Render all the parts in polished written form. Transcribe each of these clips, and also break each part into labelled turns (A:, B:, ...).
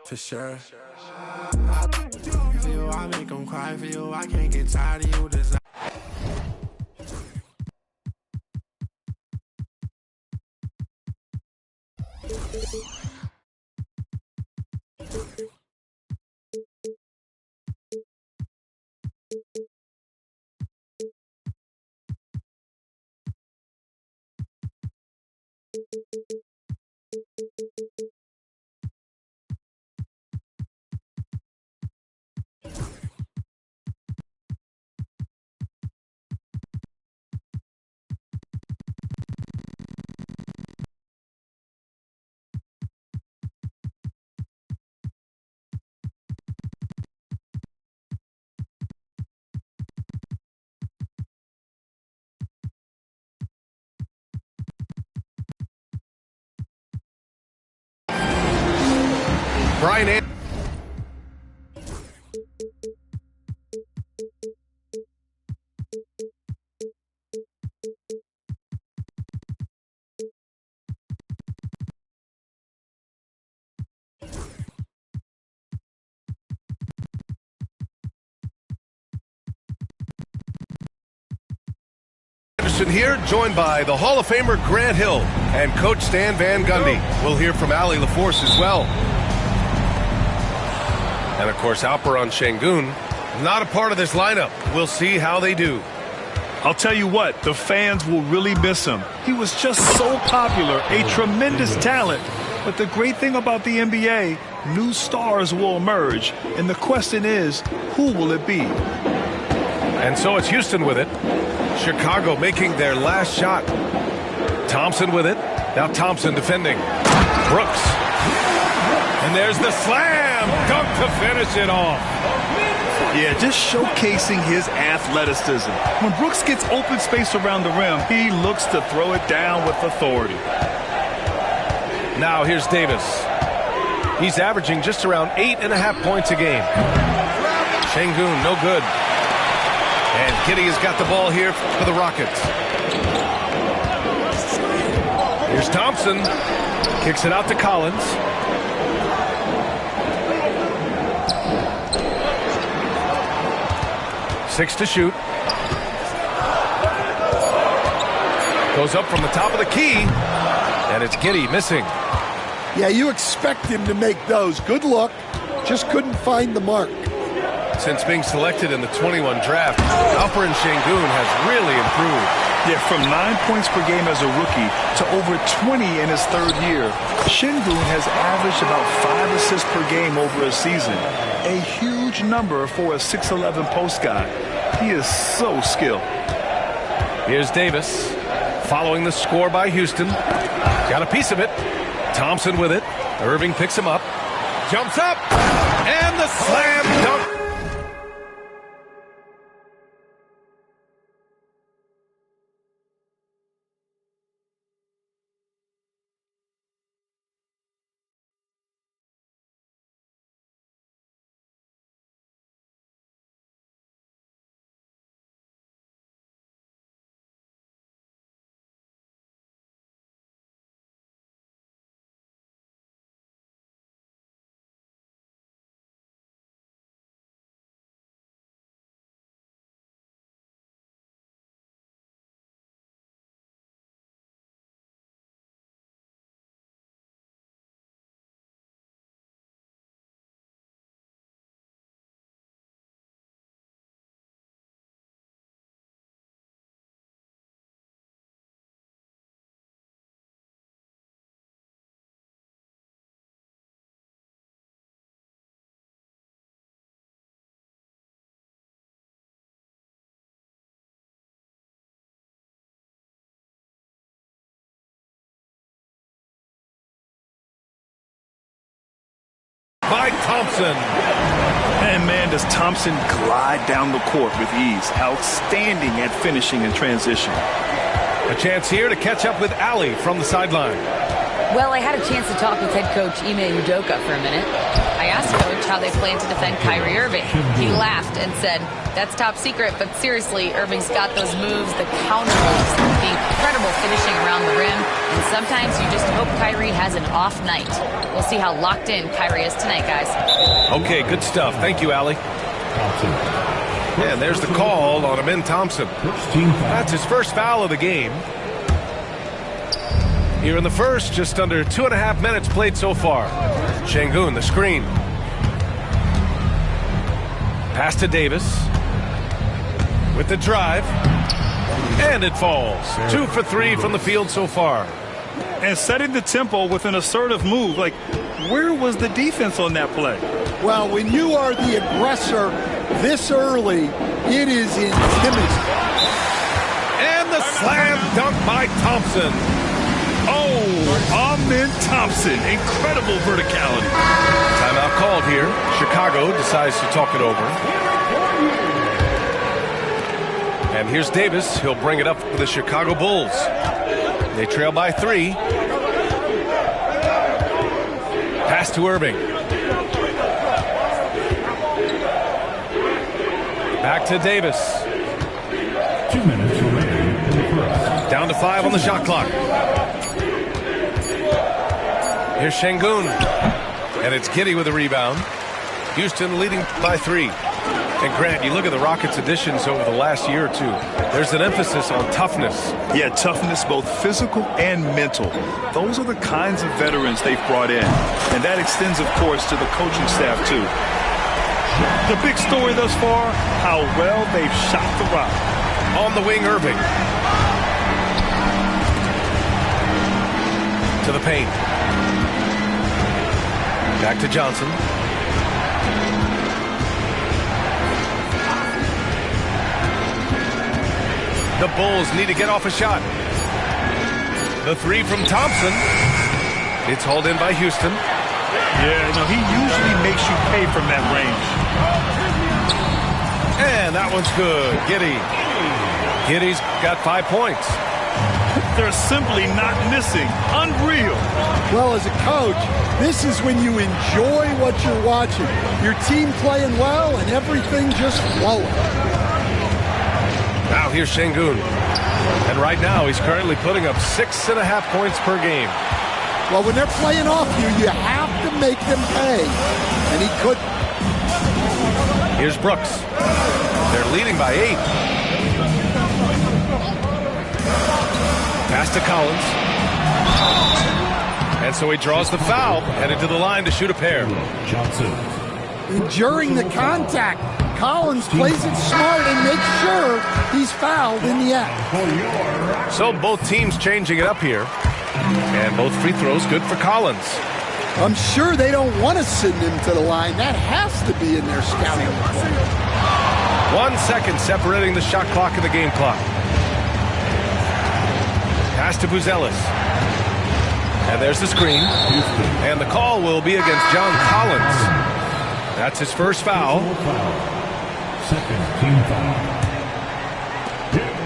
A: For sure. For you, I make them cry. For you, I can't get tired of you.
B: Brian Anderson here, joined by the Hall of Famer Grant Hill and Coach Stan Van Gundy. We'll hear from Allie LaForce as well. And, of course, Alperen Sengun, not a part of this lineup. We'll see how they do.
C: I'll tell you what, the fans will really miss him. He was just so popular, a tremendous talent. But the great thing about the NBA, new stars will emerge. And the question is, who will it be?
B: And so it's Houston with it. Chicago making their last shot. Thompson with it. Now Thompson defending. Brooks. And there's the slam dunk to finish it off.
C: Yeah, just showcasing his athleticism. When Brooks gets open space around the rim, he looks to throw it down with authority.
B: Now here's Davis. He's averaging just around 8.5 points a game. Sengun, no good. And Giddey has got the ball here for the Rockets. Here's Thompson. Kicks it out to Collins. Six to shoot. Goes up from the top of the key. And it's Giddey missing.
D: Yeah, you expect him to make those. Good look. Just couldn't find the mark.
B: Since being selected in the 21 draft, Alperen Sengun has really improved.
C: Yeah, from 9 points per game as a rookie to over 20 in his third year, Sengun has averaged about 5 assists per game over a season. A huge number for a 6'11 post guy. He is so skilled.
B: Here's Davis, following the score by Houston. Got a piece of it. Thompson with it. Irving picks him up. Jumps up. And the slam dunk. By Thompson.
C: And man, does Thompson glide down the court with ease. Outstanding at finishing in transition.
B: A chance here to catch up with Allie from the sideline.
E: Well, I had a chance to talk with head coach Ime Udoka for a minute. I asked Coach how they plan to defend Kyrie Irving. He laughed and said, That's top secret, but seriously, Irving's got those moves, the counter moves, the incredible finishing around the rim, and sometimes you just hope Kyrie has an off night. We'll see how locked in Kyrie is tonight, guys.
B: Okay, good stuff. Thank you, Allie. And there's the call on Amin Thompson. That's his first foul of the game. Here in the first, just under 2.5 minutes played so far. Şengün, the screen. Pass to Davis. With the drive. And it falls. 2 for 3 from the field so far.
C: And setting the tempo with an assertive move. Like, where was the defense on that play?
D: Well, when you are the aggressor this early, it is intimidating.
B: And the slam dunk by Thompson.
C: Oh, Amin Thompson. Incredible verticality.
B: Timeout called here. Chicago decides to talk it over. And here's Davis. He'll bring it up for the Chicago Bulls. They trail by 3. Pass to Irving. Back to Davis.
F: 2 minutes remaining in the first.
B: Down to 5 on the shot clock. Here's Şengün. And it's Giddey with a rebound. Houston leading by 3. And Grant, you look at the Rockets' additions over the last year or two. There's an emphasis on toughness.
C: Yeah, toughness, both physical and mental. Those are the kinds of veterans they've brought in. And that extends, of course, to the coaching staff, too. The big story thus far, how well they've shot the rock.
B: On the wing, Irving. To the paint. Back to Johnson. The Bulls need to get off a shot. The 3 from Thompson. It's hauled in by Houston.
C: Yeah, no, he usually makes you pay from that range.
B: And that one's good. Giddey. Giddey's got 5 points.
C: They're simply not missing. Unreal.
D: Well, as a coach, this is when you enjoy what you're watching. Your team playing well and everything just flowing.
B: Now here's Şengün. And right now he's currently putting up 6.5 points per game.
D: Well, when they're playing off you, you have to make them pay. And he couldn't.
B: Here's Brooks. They're leading by 8. Pass to Collins. And so he draws the foul, headed to the line to shoot a pair.
F: Johnson.
D: During the contact, Collins plays it smart and makes sure he's fouled in the act.
B: So both teams changing it up here. And both free throws good for Collins.
D: I'm sure they don't want to send him to the line. That has to be in their scouting report.
B: 1 second separating the shot clock and the game clock. Pass to Buzelis. And there's the screen. And the call will be against John Collins. That's his first foul.
F: Second team foul.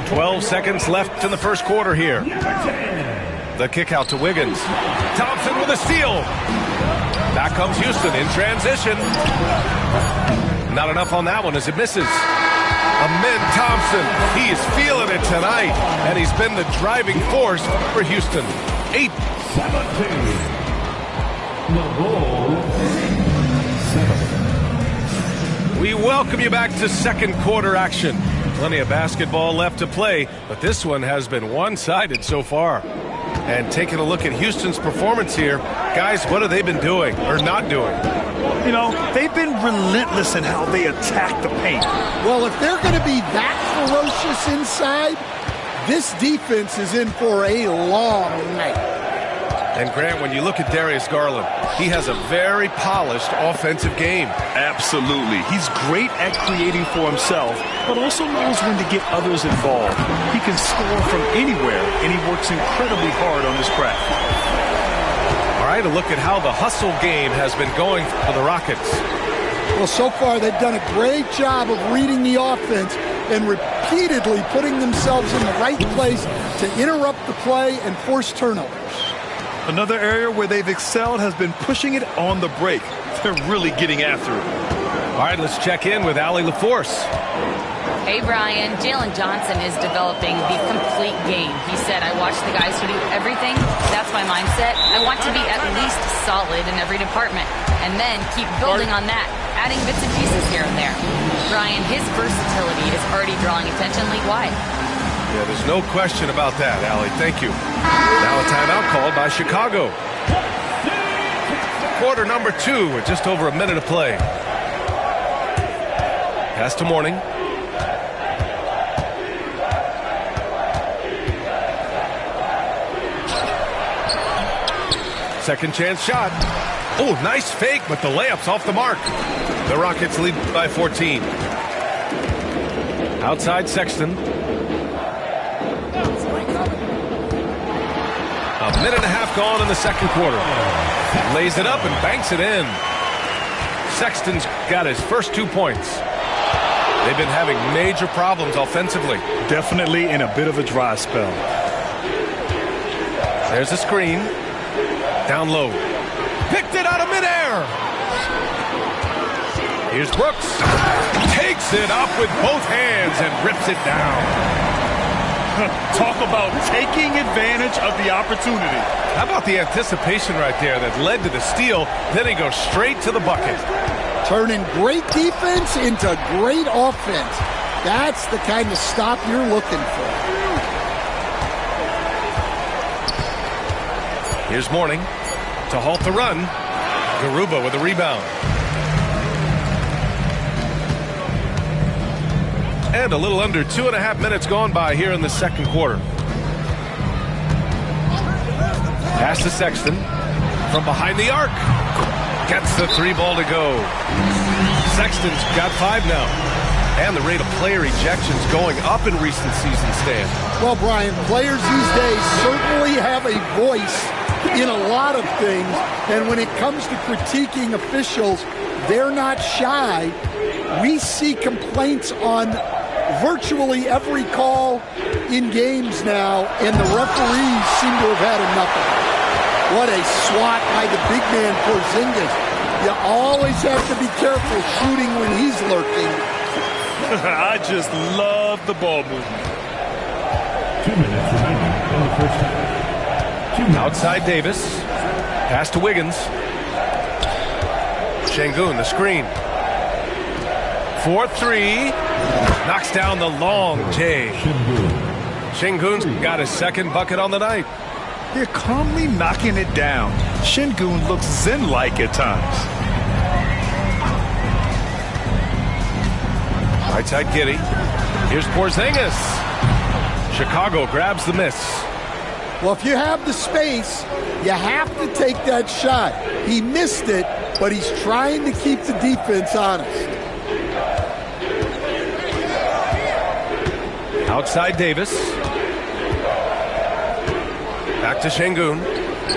B: 12 seconds left in the first quarter here. The kick out to Wiggins. Thompson with a steal. Back comes Houston in transition. Not enough on that one as it misses. Amin Thompson, he is feeling it tonight, and he's been the driving force for Houston. 8-17.
F: The Bulls. 7.
B: We welcome you back to second quarter action. Plenty of basketball left to play, but this one has been one-sided so far. And taking a look at Houston's performance here, guys, what have they been doing or not doing?
C: You know, they've been relentless in how they attack the paint.
D: Well, if they're going to be that ferocious inside, this defense is in for a long night.
B: And Grant, when you look at Darius Garland, he has a very polished offensive game.
C: Absolutely. He's great at creating for himself, but also knows when to get others involved. He can score from anywhere, and he works incredibly hard on his craft.
B: All right, a look at how the hustle game has been going for the Rockets.
D: Well, so far they've done a great job of reading the offense and repeatedly putting themselves in the right place to interrupt the play and force turnovers.
C: Another area where they've excelled has been pushing it on the break. They're really getting after it.
B: All right, let's check in with Allie LaForce.
E: Hey, Brian, Jalen Johnson is developing the complete game. He said, I watch the guys who do everything. That's my mindset. I want to be at least solid in every department and then keep building on that, adding bits and pieces here and there. Brian, his versatility is already drawing attention league-wide.
B: Yeah, there's no question about that, Allie. Thank you. Now a timeout called by Chicago. Quarter number 2 with just over a minute to play. Pass to Mourning. Second chance shot. Oh, nice fake, but the layup's off the mark. The Rockets lead by 14. Outside Sexton. A minute and a half gone in the second quarter. Lays it up and banks it in. Sexton's got his first 2 points. They've been having major problems offensively.
C: Definitely in a bit of a dry spell.
B: There's a screen. Down low. Picked it out of midair. Here's Brooks. Takes it up with both hands and rips it down.
C: Talk about taking advantage of the opportunity.
B: How about the anticipation right there that led to the steal? Then he goes straight to the bucket.
D: Turning great defense into great offense. That's the kind of stop you're looking for.
B: Here's Mourning to halt the run. Garuba with a rebound. And a little under 2.5 minutes gone by here in the second quarter. Pass to Sexton from behind the arc. Gets the 3 ball to go. Sexton's got 5 now. And the rate of player ejections going up in recent seasons, Stan.
D: Well, Brian, players these days certainly have a voice in a lot of things. And when it comes to critiquing officials, they're not shy. We see complaints on virtually every call in games now, and the referees seem to have had enough of it. What a swat by the big man Porzingis. You always have to be careful shooting when he's lurking.
C: I just love the ball movement.
F: 2 minutes remaining in the first half. 2 minutes.
B: Outside Davis. Pass to Wiggins. Şengün, the screen. 4-3. Knocks down the long J. Şengün's got his second bucket on the night.
C: They're calmly knocking it down. Şengün looks zen-like at times.
B: Right side Giddey. Here's Porzingis. Chicago grabs the miss.
D: Well, if you have the space, you have to take that shot. He missed it, but he's trying to keep the defense honest.
B: Outside Davis. Back to Şengün.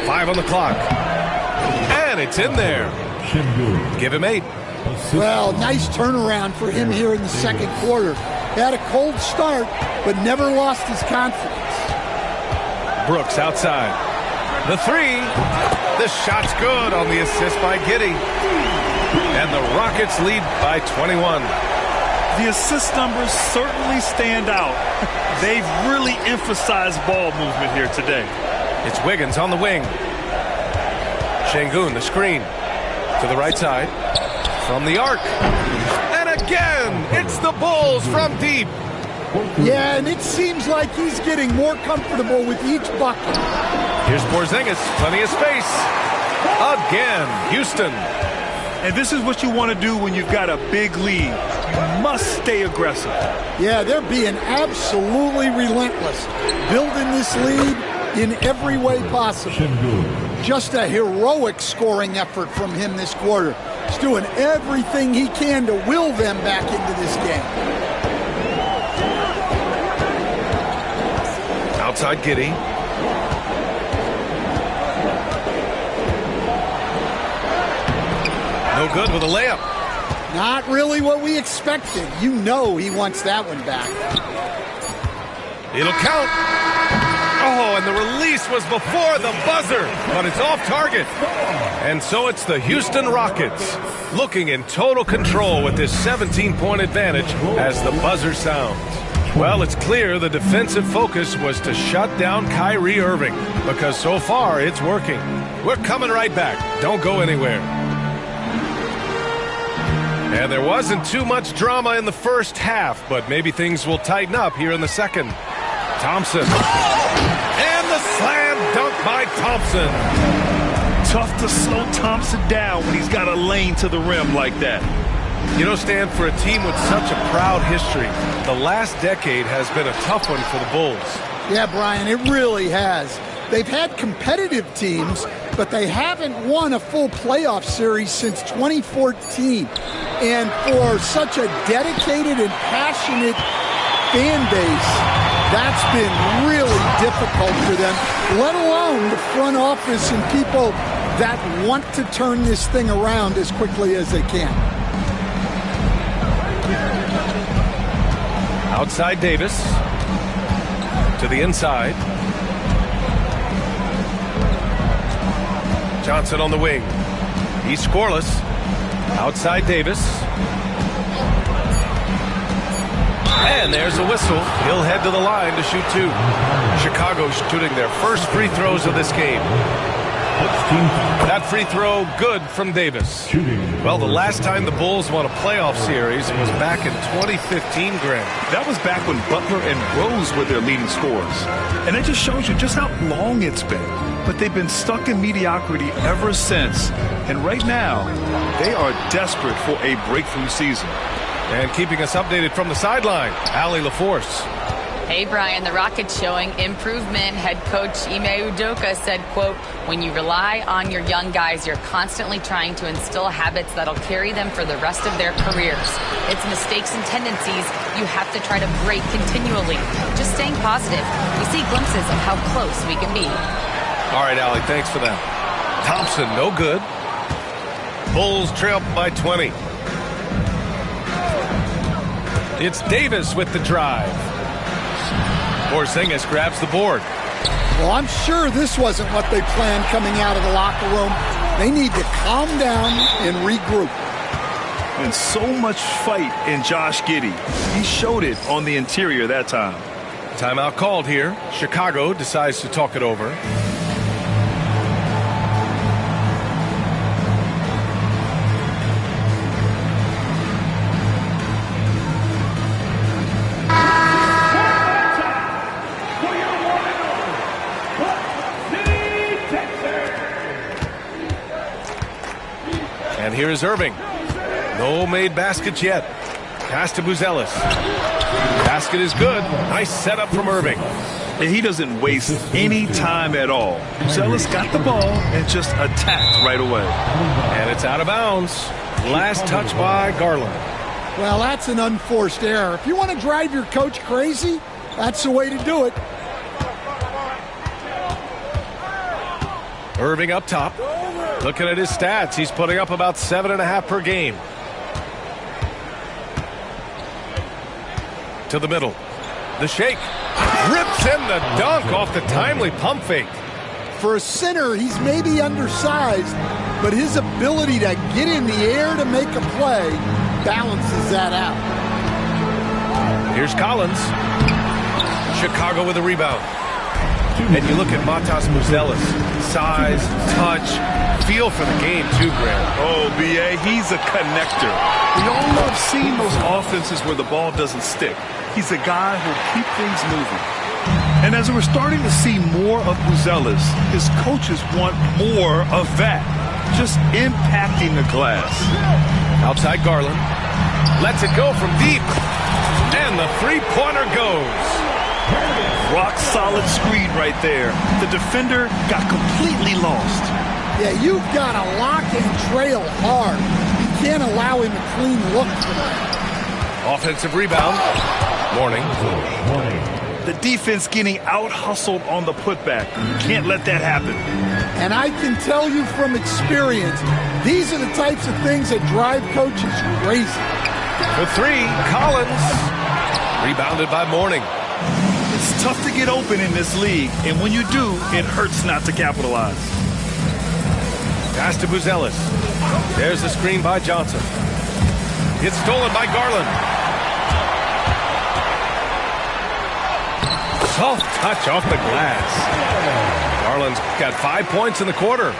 B: 5 on the clock. And it's in there. Give him 8.
D: Well, nice turnaround for him here in the second quarter. He had a cold start, but never lost his confidence.
B: Brooks outside. The 3. The shot's good on the assist by Giddey. And the Rockets lead by 21.
C: The assist numbers certainly stand out. They've really emphasized ball movement here today.
B: It's Wiggins on the wing. Şengün, the screen. To the right side. From the arc. And again, it's the Bulls from deep.
D: Yeah, and it seems like he's getting more comfortable with each bucket.
B: Here's Porzingis. Plenty of space. Again, Houston.
C: And this is what you want to do when you've got a big lead. You must stay aggressive.
D: Yeah, they're being absolutely relentless. Building this lead in every way possible. Just a heroic scoring effort from him this quarter. He's doing everything he can to will them back into this game.
B: Outside Giddey. No good with a layup.
D: Not really what we expected. You know he wants that one back.
B: It'll count. Oh, and the release was before the buzzer, but it's off target. And so it's the Houston Rockets looking in total control with this 17-point advantage as the buzzer sounds. Well, it's clear the defensive focus was to shut down Kyrie Irving because so far it's working. We're coming right back. Don't go anywhere. And there wasn't too much drama in the first half, but maybe things will tighten up here in the second. Thompson. And the slam dunk by Thompson.
C: Tough to slow Thompson down when he's got a lane to the rim like that.
B: You know, Stan, for a team with such a proud history, the last decade has been a tough one for the Bulls.
D: Yeah, Brian, it really has. They've had competitive teams, but they haven't won a full playoff series since 2014. And for such a dedicated and passionate fan base, that's been really difficult for them, let alone the front office and people that want to turn this thing around as quickly as they can.
B: Outside Davis. To the inside. Johnson on the wing. He's scoreless. Outside Davis. And there's a whistle. He'll head to the line to shoot two. Chicago shooting their first free throws of this game. That free throw good from Davis. Well, the last time the Bulls won a playoff series was back in 2015, Graham.
C: That was back when Butler and Rose were their leading scorers. And it just shows you just how long it's been. But they've been stuck in mediocrity ever since. And right now, they are desperate for a breakthrough season.
B: And keeping us updated from the sideline, Allie LaForce.
E: Hey, Brian, the Rockets showing improvement. Head coach Ime Udoka said, quote, when you rely on your young guys, you're constantly trying to instill habits that'll carry them for the rest of their careers. It's mistakes and tendencies you have to try to break continually. Just staying positive. We see glimpses of how close we can be.
B: All right, Allie, thanks for that. Thompson, no good. Bulls trail by 20. It's Davis with the drive. Porzingis grabs the board.
D: Well, I'm sure this wasn't what they planned coming out of the locker room. They need to calm down and regroup.
C: And so much fight in Josh Giddey. He showed it on the interior that time.
B: Timeout called here. Chicago decides to talk it over. And here's Irving. No made baskets yet. Pass to Buzelis. Basket is good. Nice setup from Irving.
C: And he doesn't waste any time at all. Buzelis got the ball and just attacked right away.
B: And it's out of bounds. Last touch by Garland.
D: Well, that's an unforced error. If you want to drive your coach crazy, that's the way to do it.
B: Irving up top. Looking at his stats, he's putting up about 7.5 per game. To the middle. The shake. Rips in the dunk off the timely pump fake.
D: For a center, he's maybe undersized, but his ability to get in the air to make a play balances that out.
B: Here's Collins. Chicago with a rebound. And you look at Matas Buzelis. Size, touch, feel for the game too, Graham.
C: Oh, B.A., he's a connector. We all love seeing those offenses where the ball doesn't stick. He's a guy who'll keep things moving. And as we're starting to see more of Buzelis, his coaches want more of that. Just impacting the glass.
B: Outside Garland. Lets it go from deep. And the three-pointer goes.
C: Rock solid screen right there. The defender got completely lost.
D: Yeah, you've got to lock and trail hard. You can't allow him a clean look for that.
B: Offensive rebound. Warning.
C: The defense getting out-hustled on the putback. You can't let that happen.
D: And I can tell you from experience, these are the types of things that drive coaches crazy.
B: For three, Collins. Rebounded by Mourning.
C: His It's tough to get open in this league, and when you do, it hurts not to capitalize.
B: Pass to Buzelis. There's the screen by Johnson. It's stolen by Garland. Soft touch off the glass. Garland's got 5 points in the quarter.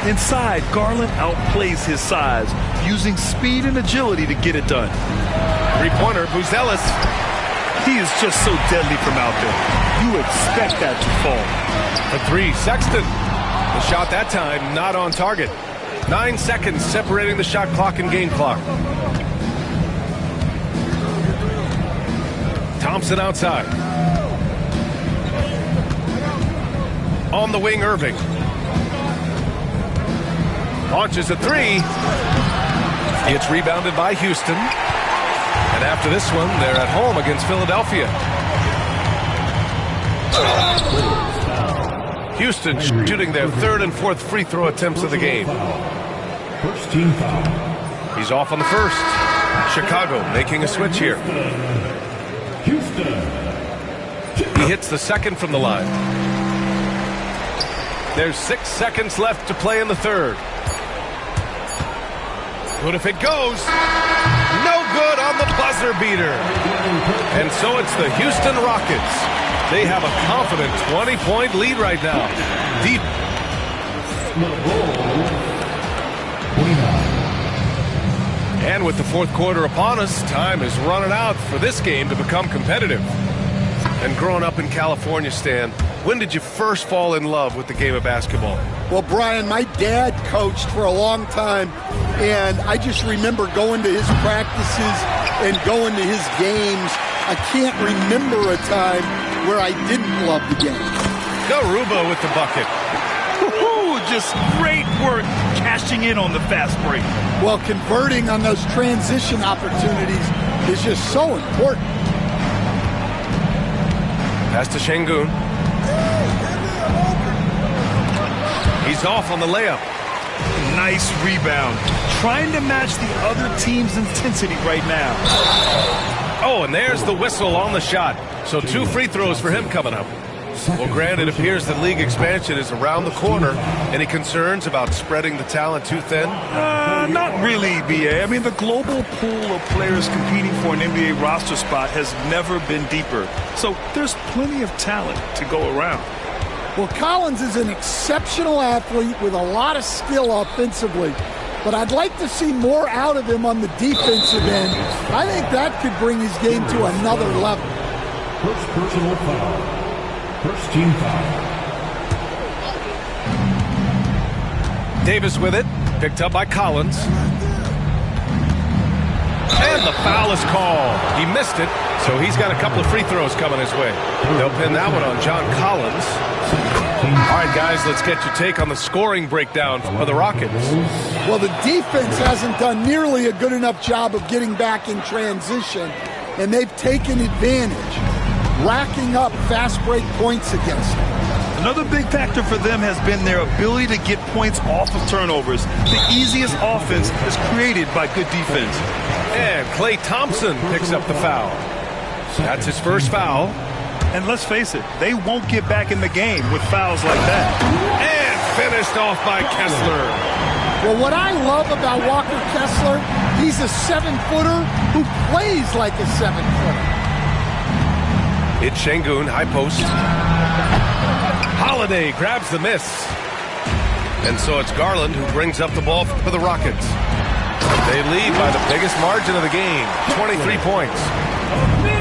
C: Inside, Garland outplays his size, using speed and agility to get it done.
B: Three-pointer, Buzelis.
C: He is just so deadly from out there. You expect that to fall.
B: For three, Sexton. The shot that time not on target. 9 seconds separating the shot clock and game clock. Thompson outside. On the wing, Irving. Launches a three. It's rebounded by Houston. And after this one, they're at home against Philadelphia. Houston shooting their third and fourth free throw attempts of the game.
F: First team foul.
B: He's off on the first. Chicago making a switch here.
F: Houston.
B: He hits the second from the line. There's 6 seconds left to play in the third. Good if it goes. No good on the buzzer beater. And so it's the Houston Rockets. They have a confident 20-point lead right now. Deep. And with the fourth quarter upon us, time is running out for this game to become competitive. And growing up in California, Stan, when did you first fall in love with the game of basketball?
D: Well, Brian, my dad coached for a long time, and I just remember going to his practices and going to his games. I can't remember a time where I didn't love the game.
B: Garuba with the bucket.
C: Just great work cashing in on the fast break.
D: Well, converting on those transition opportunities is just so important.
B: Pass to Şengün. He's off on the layup.
C: Nice rebound. Trying to match the other team's intensity right now.
B: Oh, and there's the whistle on the shot. So 2 free throws for him coming up. Well, Grant, it appears that league expansion is around the corner. Any concerns about spreading the talent too thin?
C: Not really, B.A. I mean, the global pool of players competing for an NBA roster spot has never been deeper. So there's plenty of talent to go around.
D: Well, Collins is an exceptional athlete with a lot of skill offensively, but I'd like to see more out of him on the defensive end. I think that could bring his game to another level.
F: First personal foul. First team foul.
B: Davis with it, picked up by Collins. And the foul is called. He missed it, so he's got a couple of free throws coming his way. They'll pin that one on John Collins. All right, guys, let's get your take on the scoring breakdown for the Rockets.
D: Well, the defense hasn't done nearly a good enough job of getting back in transition, and they've taken advantage, racking up fast break points against them.
C: Another big factor for them has been their ability to get points off of turnovers. The easiest offense is created by good defense.
B: And Klay Thompson picks up the foul. That's his first foul.
C: And let's face it, they won't get back in the game with fouls like that.
B: And finished off by Kessler.
D: Well, what I love about Walker Kessler, he's a 7-footer who plays like a 7-footer.
B: It's Şengün, high post. Holiday grabs the miss. And so it's Garland who brings up the ball for the Rockets. They lead by the biggest margin of the game, 23 points.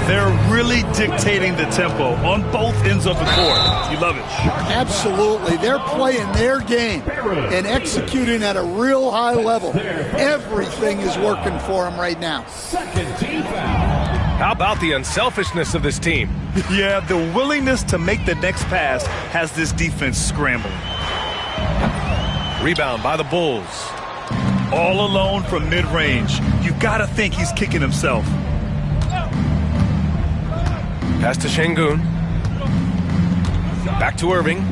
C: They're really dictating the tempo on both ends of the court. You love it.
D: Absolutely. They're playing their game and executing at a real high level. Everything is working for them right now.
F: Second team foul.
B: How about the unselfishness of this team?
C: Yeah, the willingness to make the next pass has this defense scrambling.
B: Rebound by the Bulls.
C: All alone from mid-range. You gotta think he's kicking himself.
B: Pass to Şengün. Back to Irving.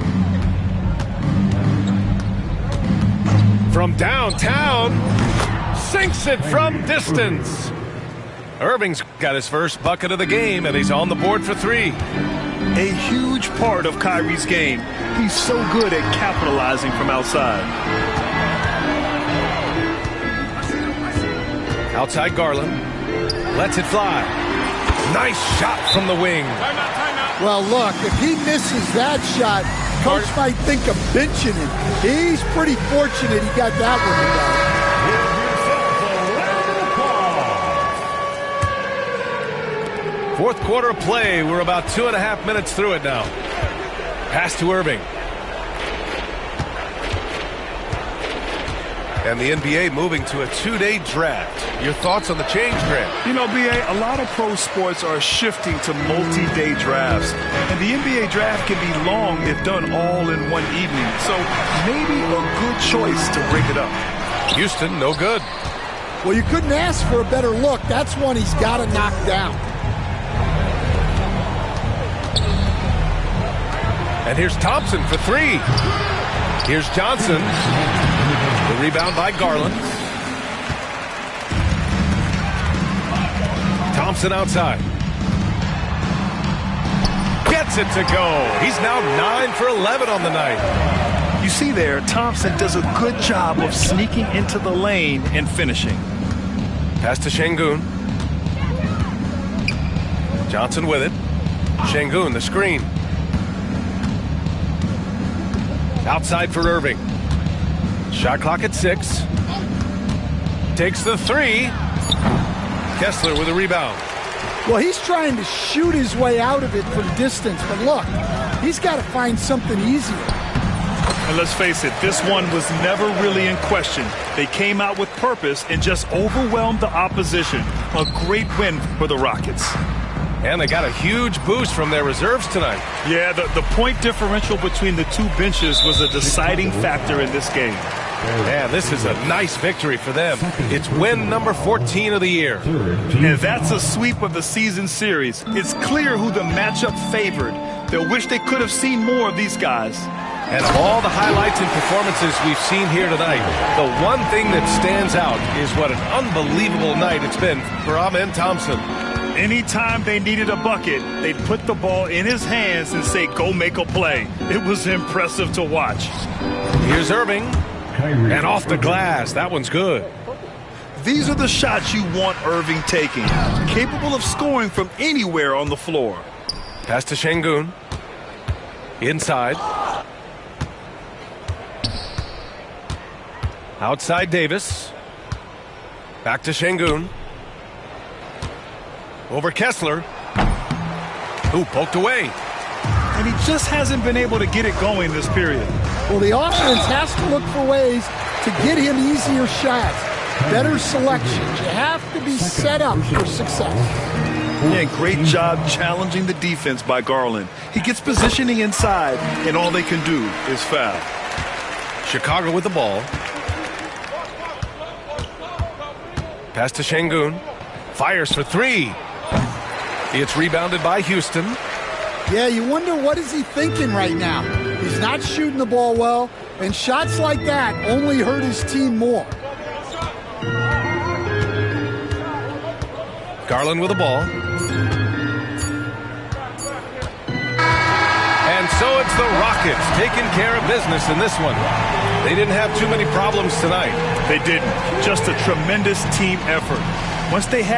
B: From downtown. Sinks it from distance. Irving's got his first bucket of the game, and he's on the board for 3.
C: A huge part of Kyrie's game. He's so good at capitalizing from outside.
B: Outside Garland. Lets it fly. Nice shot from the wing.
D: Well, look, if he misses that shot, coach might think of benching him. He's pretty fortunate he got that
F: Give yourself a
B: Fourth quarter of play. We're about 2.5 minutes through it now. Pass to Irving. And the NBA moving to a 2-day draft. Your thoughts on the change, Grant?
C: You know, B.A., a lot of pro sports are shifting to multi-day drafts. And the NBA draft can be long if done all in one evening. So maybe a good choice to break it up.
B: Houston, no good.
D: Well, you couldn't ask for a better look. That's one he's got to knock down.
B: And here's Thompson for three. Here's Johnson. The rebound by Garland. Thompson outside. Gets it to go. He's now 9 for 11 on the night.
C: You see there, Thompson does a good job of sneaking into the lane and finishing.
B: Pass to Şengün. Johnson with it. Şengün, the screen. Outside for Irving. Shot clock at 6. Takes the three. Kessler with a rebound.
D: Well, he's trying to shoot his way out of it from distance, but look, he's got to find something easier.
C: And let's face it, this one was never really in question. They came out with purpose and just overwhelmed the opposition. A great win for the Rockets.
B: And they got a huge boost from their reserves tonight.
C: Yeah, the point differential between the two benches was a deciding factor in this game.
B: Yeah, this is a nice victory for them. It's win number 14 of the year.
C: And that's a sweep of the season series. It's clear who the matchup favored. They'll wish they could have seen more of these guys.
B: And of all the highlights and performances we've seen here tonight, the one thing that stands out is what an unbelievable night it's been for Amen Thompson.
C: Anytime they needed a bucket, they'd put the ball in his hands and say, go make a play. It was impressive to watch.
B: Here's Irving. And off the glass. That one's good.
C: These are the shots you want Irving taking. Capable of scoring from anywhere on the floor.
B: Pass to Şengün. Inside. Outside Davis. Back to Şengün. Over Kessler. Ooh, poked away.
C: And he just hasn't been able to get it going this period.
D: Well, the offense has to look for ways to get him easier shots, better selections. You have to be set up for success.
C: Yeah, great job challenging the defense by Garland. He gets positioning inside, and all they can do is foul.
B: Chicago with the ball. Pass to Şengün. Fires for three. It's rebounded by Houston.
D: Yeah, you wonder what is he thinking right now. He's not shooting the ball well, and shots like that only hurt his team more.
B: Garland with the ball. And so it's the Rockets taking care of business in this one. They didn't have too many problems tonight.
C: They didn't. Just a tremendous team effort. Once they had